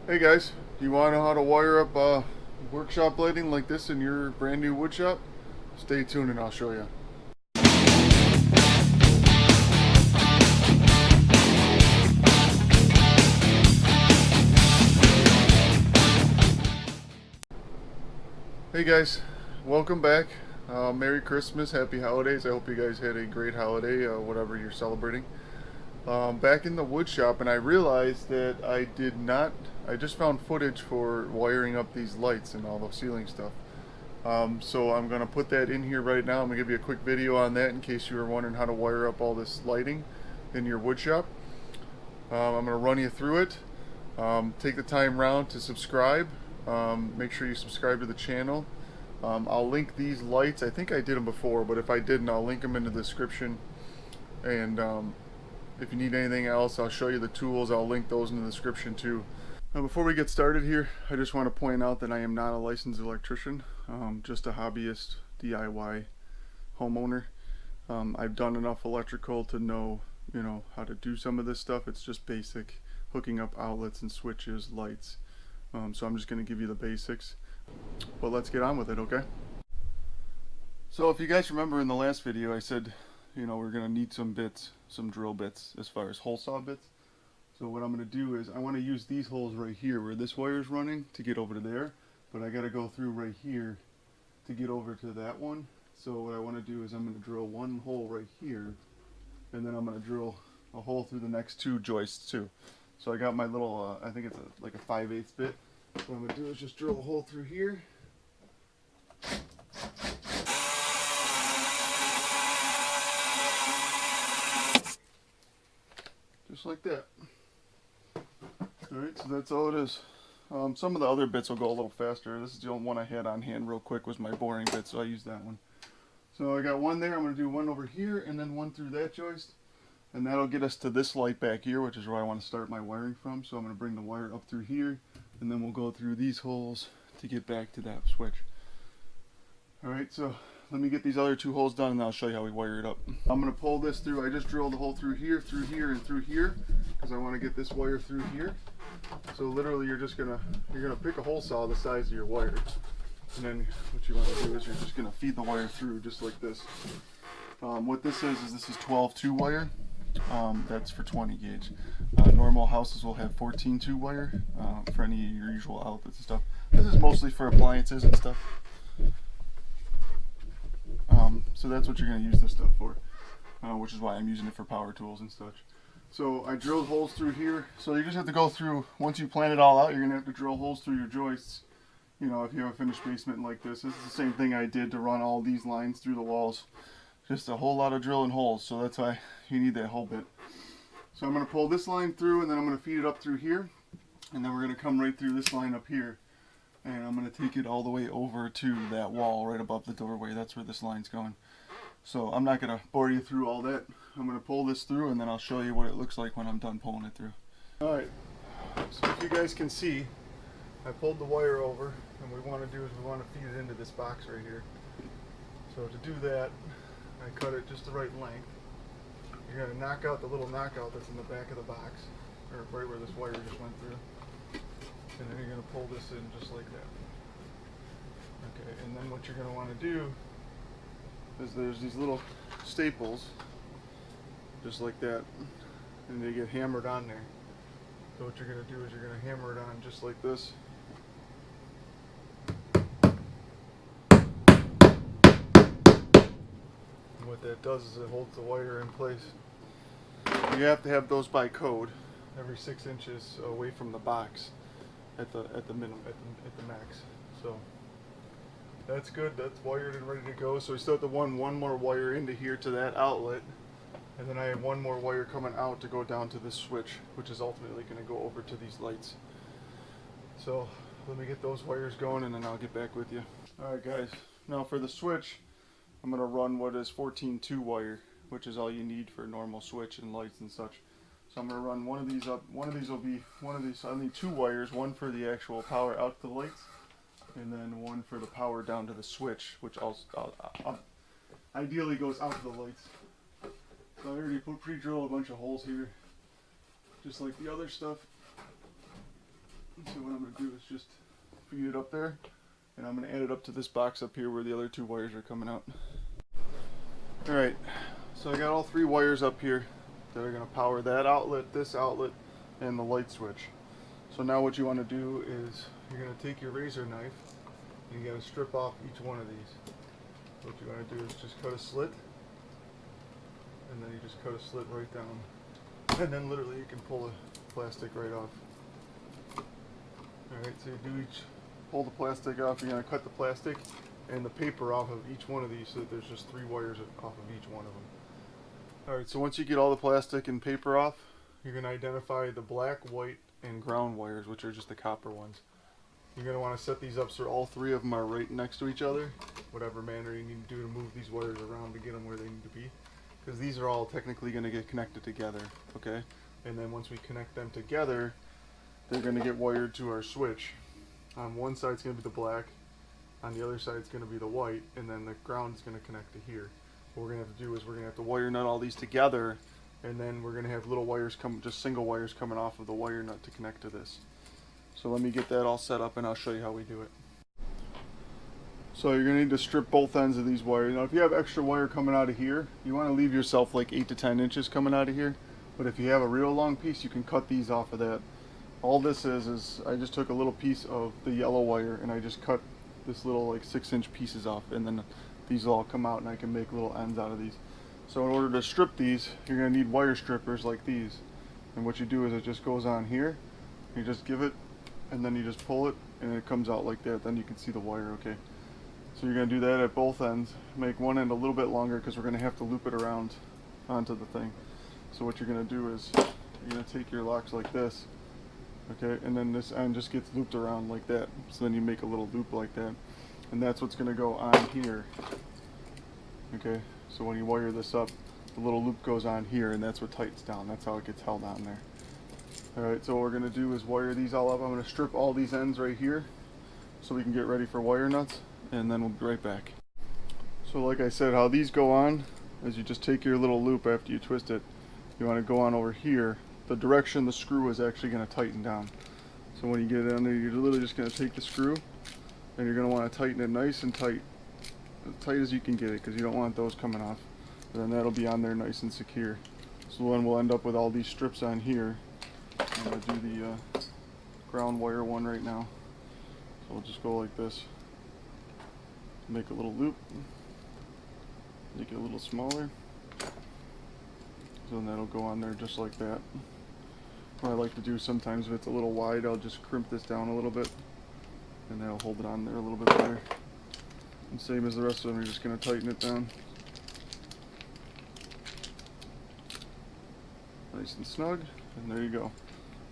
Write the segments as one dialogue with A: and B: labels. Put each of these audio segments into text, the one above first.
A: Hey guys, do you want to know how to wire up workshop lighting like this in your brand new wood shop? Stay tuned and I'll show you. Hey guys, welcome back. Merry Christmas, Happy Holidays. I hope you guys had a great holiday, whatever you're celebrating. Back in the wood shop, and I realized that I just found footage for wiring up these lights and all the ceiling stuff. So I'm going to put that in here right now. I'm going to give you a quick video on that in case you were wondering how to wire up all this lighting in your wood shop. I'm going to run you through it. Take the time round to subscribe. Make sure you subscribe to the channel. I'll link these lights. I think I did them before, but if I didn't, I'll link them in the description. And if you need anything else, I'll show you the tools. I'll link those in the description too. Now, before we get started here, I just want to point out that I am not a licensed electrician, just a hobbyist DIY homeowner. I've done enough electrical to know, how to do some of this stuff. It's just basic hooking up outlets and switches, lights. So I'm just going to give you the basics. But let's get on with it, okay? So if you guys remember in the last video, I said, we're going to need some bits, some drill bits as far as hole saw bits. So what I'm going to do is I want to use these holes right here where this wire is running to get over to there, but I got to go through right here to get over to that one. So what I want to do is I'm going to drill one hole right here, and then I'm going to drill a hole through the next two joists too. So I got my little, I think it's like a 5/8 bit. What I'm going to do is just drill a hole through here. Just like that. Alright, so that's all it is. Some of the other bits will go a little faster. This is the only one I had on hand real quick, was my boring bit, so I used that one. So I got one there, I'm going to do one over here, and then one through that joist. And that'll get us to this light back here, which is where I want to start my wiring from. So I'm going to bring the wire up through here, and then we'll go through these holes to get back to that switch. Alright, so let me get these other two holes done and I'll show you how we wire it up. I'm going to pull this through. I just drilled a hole through here, and through here, because I want to get this wire through here. So literally you're gonna pick a hole saw the size of your wire, and then what you want to do is you're just going to feed the wire through just like this. What this is this is 12-2 wire. That's for 20 gauge. Normal houses will have 14-2 wire for any of your usual outlets and stuff. This is mostly for appliances and stuff. So that's what you're going to use this stuff for, which is why I'm using it for power tools and such. So I drilled holes through here. So you just have to go through, once you plan it all out, you're going to have to drill holes through your joists. If you have a finished basement like this. This is the same thing I did to run all these lines through the walls. Just a whole lot of drilling holes, so that's why you need that whole bit. So I'm going to pull this line through, and then I'm going to feed it up through here, and then we're going to come right through this line up here, and I'm going to take it all the way over to that wall right above the doorway. That's where this line's going. So I'm not going to bore you through all that. I'm going to pull this through, and then I'll show you what it looks like when I'm done pulling it through. Alright, so if you guys can see, I pulled the wire over, and what we want to do is we want to feed it into this box right here. So to do that, I cut it just the right length. You're going to knock out the little knockout that's in the back of the box, or right where this wire just went through. And then you're going to pull this in just like that. Okay, and then what you're going to want to do is there's these little staples, just like that, and they get hammered on there. So what you're going to do is you're going to hammer it on just like this. What that does is it holds the wire in place. You have to have those by code, every 6 inches away from the box at the minimum, at the max. So that's good. That's wired and ready to go. So we still have to run one more wire into here to that outlet, and then I have one more wire coming out to go down to this switch, which is ultimately going to go over to these lights. So let me get those wires going, and then I'll get back with you. All right, guys. Now for the switch, I'm going to run what is 14-2 wire, which is all you need for a normal switch and lights and such. So I'm going to run one of these up. I need 2 wires, one for the actual power out to the lights, and then one for the power down to the switch, which also ideally goes out to the lights. So I already pre-drilled a bunch of holes here, just like the other stuff. So what I'm going to do is just feed it up there, and I'm going to add it up to this box up here where the other 2 wires are coming out. Alright, so I got all 3 wires up here that are going to power that outlet, this outlet, and the light switch. So now what you want to do is you're going to take your razor knife and you got to strip off each one of these. What you want to do is just cut a slit, and then you just cut a slit right down, and then literally you can pull the plastic right off. Alright, so you do pull the plastic off. You're going to cut the plastic and the paper off of each one of these so that there's just 3 wires off of each one of them. Alright, so once you get all the plastic and paper off, you're going to identify the black, white, and ground wires, which are just the copper ones. You're going to want to set these up so all 3 of them are right next to each other, whatever manner you need to do to move these wires around to get them where they need to be. Because these are all technically going to get connected together, okay? And then once we connect them together, they're going to get wired to our switch. On one side it's going to be the black, on the other side it's going to be the white, and then the ground is going to connect to here. What we're going to have to do is we're going to have to wire nut all these together, and then we're going to have little wires just single wires coming off of the wire nut to connect to this. So let me get that all set up and I'll show you how we do it. So you're going to need to strip both ends of these wires. Now if you have extra wire coming out of here, you want to leave yourself like 8 to 10 inches coming out of here. But if you have a real long piece, you can cut these off of that. All this is I just took a little piece of the yellow wire and I just cut this little like 6-inch pieces off, and then these will all come out and I can make little ends out of these. So in order to strip these, you're going to need wire strippers like these. And what you do is it just goes on here, you just give it, and then you just pull it, and it comes out like that. Then you can see the wire, okay? So you're going to do that at both ends. Make one end a little bit longer because we're going to have to loop it around onto the thing. So what you're going to do is you're going to take your locks like this, okay? And then this end just gets looped around like that. So then you make a little loop like that. And that's what's going to go on here, okay? So when you wire this up, the little loop goes on here, and that's what tightens down. That's how it gets held on there. Alright, so what we're going to do is wire these all up. I'm going to strip all these ends right here so we can get ready for wire nuts, and then we'll be right back. So like I said, how these go on is you just take your little loop after you twist it. You want to go on over here. The direction the screw is actually going to tighten down. So when you get it under, you're literally just going to take the screw, and you're going to want to tighten it nice and tight. As tight as you can get it, because you don't want those coming off. And then that'll be on there nice and secure. So then we'll end up with all these strips on here. I'm going to do the ground wire one right now. So we'll just go like this. Make a little loop. Make it a little smaller. So then that'll go on there just like that. What I like to do sometimes if it's a little wide, I'll just crimp this down a little bit. And that'll hold it on there a little bit better. And same as the rest of them, you're just going to tighten it down. Nice and snug, and there you go.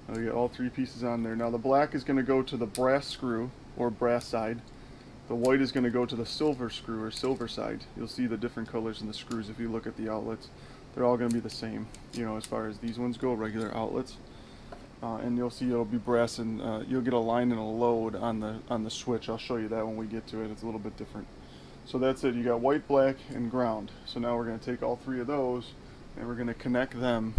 A: Now you get all 3 pieces on there. Now the black is going to go to the brass screw, or brass side. The white is going to go to the silver screw, or silver side. You'll see the different colors in the screws if you look at the outlets. They're all going to be the same, you know, as far as these ones go, regular outlets. And you'll see it'll be brass, and you'll get a line and a load on the switch. I'll show you that when we get to it. It's a little bit different. So that's it. You got white, black, and ground. So now we're going to take all 3 of those and we're going to connect them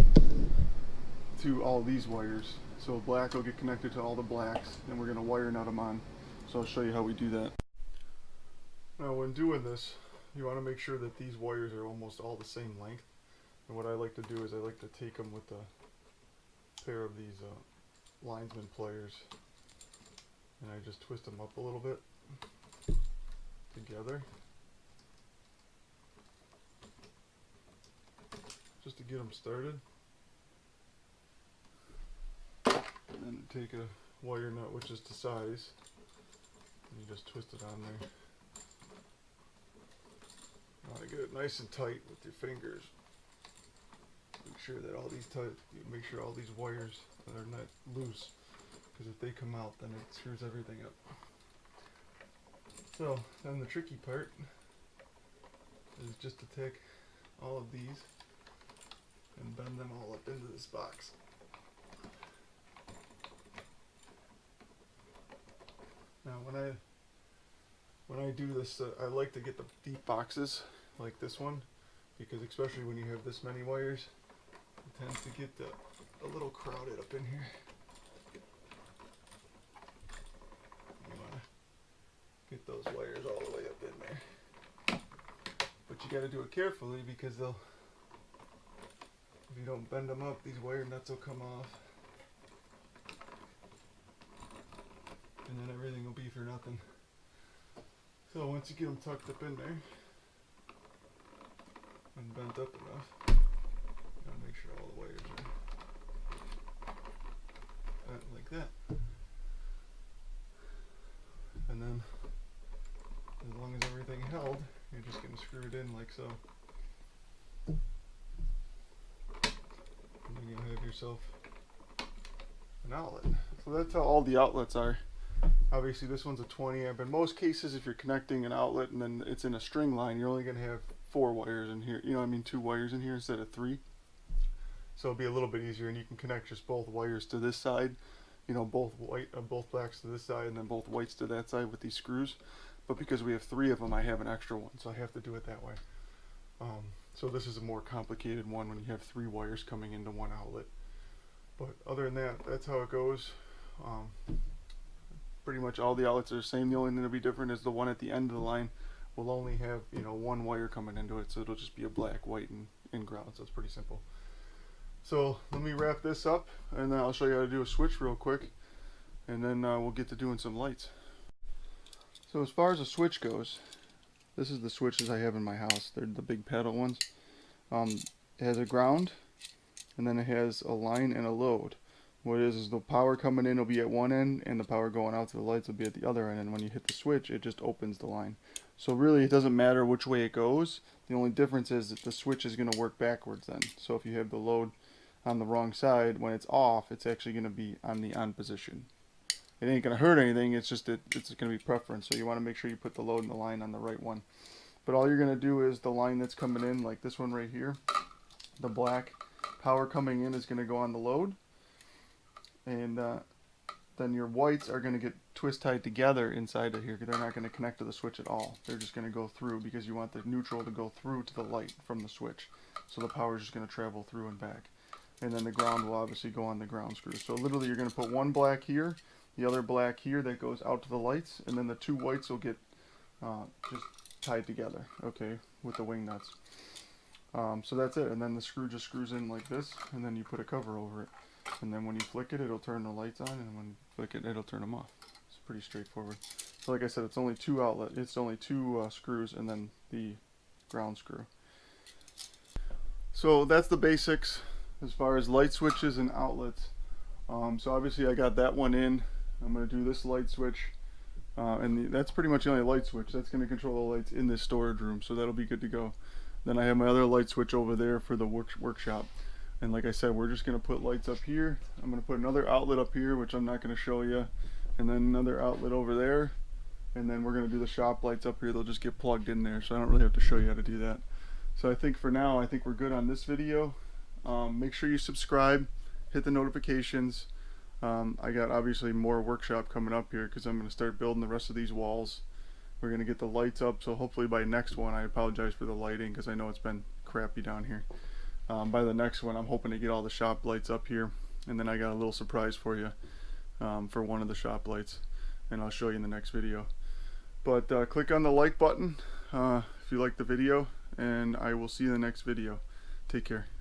A: to all these wires. So black will get connected to all the blacks, and we're going to wire nut them on. So I'll show you how we do that. Now when doing this, you want to make sure that these wires are almost all the same length. And what I like to do is I like to take them with a pair of these linesman pliers, and I just twist them up a little bit together just to get them started. And then take a wire nut which is to size, and you just twist it on there. You want to get it nice and tight with your fingers. Make sure that all these make sure all these wires are not loose, because if they come out, then it screws everything up. So then the tricky part is just to take all of these and bend them all up into this box. Now when I do this, I like to get the deep boxes like this one, because especially when you have this many wires, it tends to get a little crowded up in here. got to do it carefully because they'll, if you don't bend them up, these wire nuts will come off. And then everything will be for nothing. So once you get them tucked up in there and bent up enough, you gotta make sure all the wires are bent like that. And then as long as everything held, you're just gonna screw it in like so. And then you'll have yourself an outlet. So that's how all the outlets are. Obviously this one's a 20 amp. In most cases, if you're connecting an outlet and then it's in a string line, you're only going to have 4 wires in here. You know what I mean? 2 wires in here instead of 3. So it'll be a little bit easier, and you can connect just both wires to this side. You know, both blacks to this side and then both whites to that side with these screws. But because we have 3 of them, I have an extra one, so I have to do it that way. So this is a more complicated one when you have 3 wires coming into one outlet. But other than that, that's how it goes. Pretty much all the outlets are the same. The only thing that'll be different is the one at the end of the line will only have, you know, 1 wire coming into it, so it'll just be a black, white, and ground. So it's pretty simple. So let me wrap this up, and then I'll show you how to do a switch real quick, and then we'll get to doing some lights. So as far as a switch goes, this is the switches I have in my house. They're the big paddle ones. It has a ground, and then it has a line and a load. What it is the power coming in will be at one end, and the power going out to the lights will be at the other end, and when you hit the switch, it just opens the line. So really it doesn't matter which way it goes. The only difference is that the switch is going to work backwards then. So if you have the load on the wrong side, when it's off, it's actually going to be on the on position. It ain't going to hurt anything, it's just that it's going to be preference, so you want to make sure you put the load and the line on the right one. But all you're going to do is the line that's coming in, like this one right here, the black power coming in is going to go on the load. And then your whites are going to get twist tied together inside of here. They're not going to connect to the switch at all. They're just going to go through because you want the neutral to go through to the light from the switch. So the power is just going to travel through and back. And then the ground will obviously go on the ground screw. So literally you're going to put one black here, the other black here that goes out to the lights, and then the 2 whites will get just tied together, okay, with the wing nuts. So that's it. And then the screw just screws in like this, and then you put a cover over it. And then when you flick it, it'll turn the lights on, and when you flick it, it'll turn them off. It's pretty straightforward. So like I said, it's only 2 outlet. It's only 2 screws, and then the ground screw. So that's the basics as far as light switches and outlets. So obviously I got that one in. I'm going to do this light switch, and that's pretty much the only light switch. That's going to control the lights in this storage room, so that'll be good to go. Then I have my other light switch over there for the workshop. And like I said, we're just going to put lights up here. I'm going to put another outlet up here, which I'm not going to show you. And then another outlet over there. And then we're going to do the shop lights up here. They'll just get plugged in there, so I don't really have to show you how to do that. So I think for now, I think we're good on this video. Make sure you subscribe, hit the notifications. I got obviously more workshop coming up here because I'm going to start building the rest of these walls. We're going to get the lights up, so hopefully by next one, I apologize for the lighting because I know it's been crappy down here. By the next one, I'm hoping to get all the shop lights up here, and then I got a little surprise for you for one of the shop lights, and I'll show you in the next video. But click on the like button if you like the video, and I will see you in the next video. Take care.